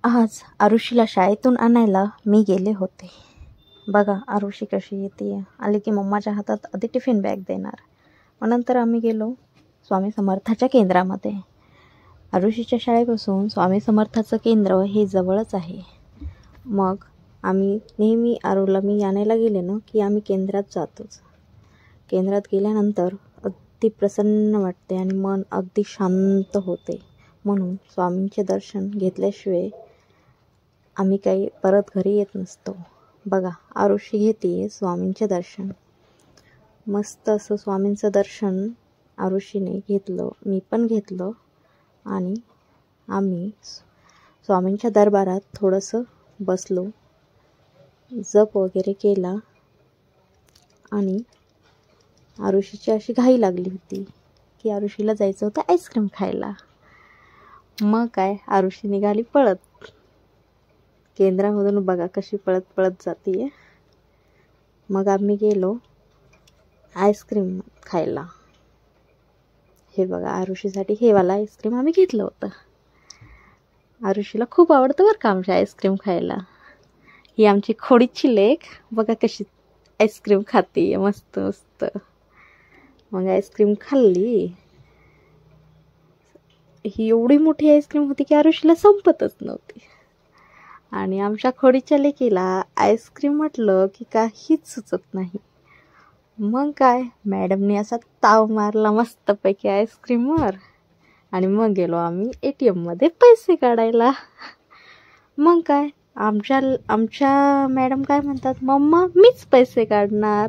आज आरुषीला शाळेतून आणायला मी गेले होते. बघा आरुषी कशी येते. आली की मम्माच्या हातात आधी टिफिन बॅग देणार. मग नंतर आम्ही गेलो स्वामी समर्थाच्या केंद्रामध्ये. आरुषीच्या शाळेपासून स्वामी समर्थाचं केंद्र हे जवळच आहे. मग आम्ही नेहमी आरूला मी आणायला गेले ना की आम्ही केंद्रात जातोच. केंद्रात गेल्यानंतर अगदी प्रसन्न वाटते आणि मन अगदी शांत होते. म्हणून स्वामींचे दर्शन घेतल्याशिवाय आम्ही काही परत घरी येत नसतो. बघा आरुषी घेते स्वामींचे दर्शन. मस्त असं स्वामींचं दर्शन आरुषीने घेतलं, मी पण घेतलं आणि आम्ही स्वामींच्या दरबारात थोडंसं बसलो, जप वगैरे केला आणि आरुषीची अशी घाई लागली होती की आरुषीला जायचं होतं आईस्क्रीम खायला. मग काय आरुषी निघाली पळत. केंद्रामधून बघा कशी पळत पळत जाते. मग आम्ही गेलो आईस्क्रीम खायला. हे बघा आरुषीसाठी हे वाला आईस्क्रीम आम्ही घेतलं होतं. आरुषीला खूप आवडतं बरं का आमच्या आईस्क्रीम खायला. ही आमची खोडीची लेक बघा कशी आईस्क्रीम खाते मस्त मस्त. मग आईस्क्रीम खाल्ली. ही एवढी मोठी आईस्क्रीम होती की आरुषीला संपतच नव्हती. आणि आमच्या खोडीच्या लेकीला आईस्क्रीम म्हटलं की काहीच सुचत नाही. मग काय मॅडमने असा ताव मारला मस्तपैकी आईस्क्रीमवर आणि मग गेलो आम्ही ATMमध्ये पैसे काढायला. मग काय आमच्या मॅडम काय म्हणतात, मम्मा मीच पैसे काढणार.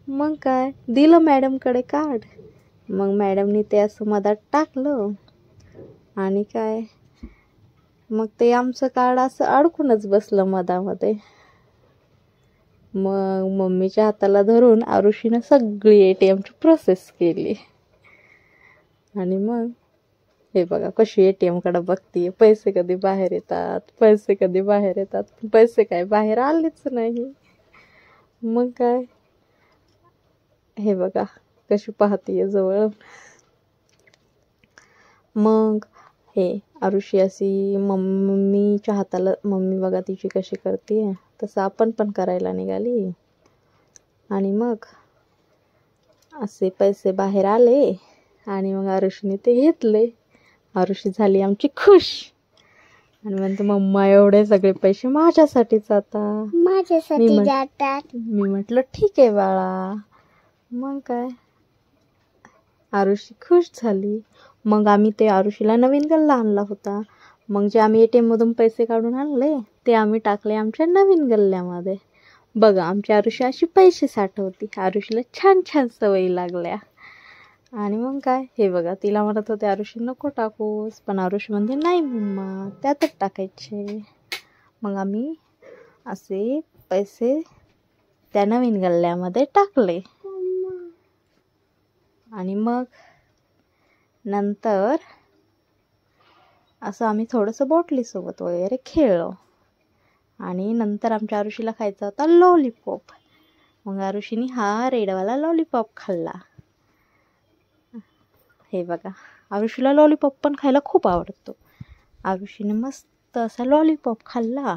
मग काय दिलं मॅडमकडे कार्ड. मग मॅडमनी ते असं मधात टाकलं आणि काय मग ते आमचं कार्ड असं अडकूनच बसलं मधामध्ये. मग मम्मीच्या हाताला धरून आरुषीनं सगळी ATMची प्रोसेस केली. आणि मग हे बघा कशी ATMकडे बघते, पैसे कधी बाहेर येतात, पैसे कधी बाहेर येतात. पैसे काय बाहेर आलेच नाही. मग काय हे बघा कशी पाहतीये जवळ. मग हे आरुषी अशी मम्मीच्या हाताला, मम्मी बघा तिची कशी करते तसं आपण पण करायला निघाली. आणि मग असे पैसे बाहेर आले आणि मग आरुषीने ते घेतले. आरुषी झाली आमची खुश आणि म्हणते मम्मा एवढे सगळे पैसे माझ्यासाठीच माझ्यासाठी जातात. मी म्हटलं ठीक आहे बाळा. मग काय आरुषी खुश झाली. मग आम्ही ते आरुषीला नवीन गल्ला आणला होता. मग जे आम्ही ATMमधून पैसे काढून आणले ते आम्ही टाकले आमच्या नवीन गल्ल्यामध्ये. बघा आमची आरुषी अशी पैसे साठवती. आरुषीला छान छान सवयी लागल्या. आणि मग काय हे बघा तिला म्हणत होते आरुषी नको टाकूस, पण आरुषी म्हणते नाही मम्मा त्यातच टाकायचे. मग आम्ही असे पैसे त्या नवीन गल्ल्यामध्ये टाकले. आणि मग नंतर असं आम्ही थोडंसं बॉटलीसोबत वगैरे खेळलो. आणि नंतर आमच्या आरुषीला खायचा होता लॉलीपॉप. मग आरुषीने हा रेडवाला लॉलीपॉप खाल्ला. हे बघा आरुषीला लॉलीपॉप पण खायला खूप आवडतो. आरुषीने मस्त असा लॉलीपॉप खाल्ला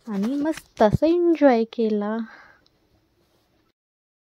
आणि मस्त असं एन्जॉय केला.